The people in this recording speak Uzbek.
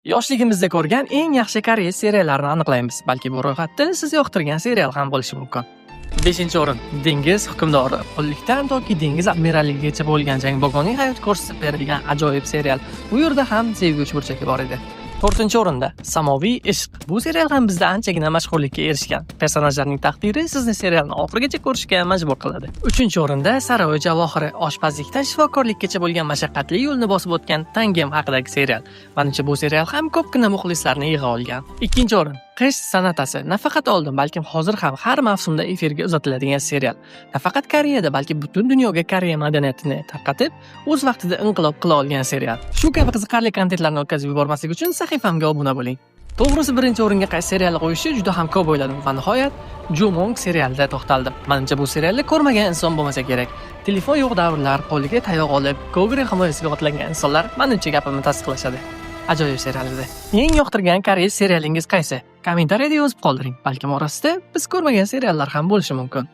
Yoshligimizda ko'rgan eng yaxshi koreys seriallarini aniqlaymiz. Balki bu ro'yxatda siz yoqtirgan serial ham bo'lishi mumkin. 5-o'rin. Dengiz hukmdori. Qullikdan toki dengiz admiralligigacha bo'lgan jangbog'ning hayot ko'rsatib berilgan ajoyib serial. Bu yerda ham sevgi uchburchagi bor edi. 4-o'rinda Samoviy ishq. Bu serial ham bizda anchagina mashhurlikka erishgan. Personajlarning taqdiri sizni serialni oxirigacha ko'rishga majbur qiladi. 3-o'rinda Saroy javohiri. Oshpazlikdan shifokorlikkacha bo'lgan mashaqqatli yo'lni bosib o'tgan tangem haqidagi serial. Menimcha bu serial ham ko'pgina muxlislarni yig'a olgan. 2-o'rin Qish san'atasi. Nafaqat oldin, balkim hozir ham har mavsumda efirga uzatiladigan serial. Nafaqat Koreyada, balki butun dunyoga Koreya madaniyatini tarqatib, o'z vaqtida inqilob qila olgan serial. Shu kabi qiziqarli kontentlarni o'tkazib yubormaslik uchun sahifamga obuna bo'ling. To'g'risi, birinchi o'ringa qaysi serialni qo'yishni juda ham ko'p o'yladim va nihoyat Jumong serialida to'xtaldim. Menimcha bu serialni ko'rmagan inson bo'lmasa kerak. Telefon yo'q davrlar, qo'liga tayoq olib, Google himoyasiga otlangan insonlar menimcha gapimni tasdiqlashadi. Ajoyib serial edi. Eng yoqtirgan koreys serialingiz qaysi? Kommentariyada yozib qoldiring. Balkim orasida biz ko'rmagan seriallar ham bo'lishi mumkin.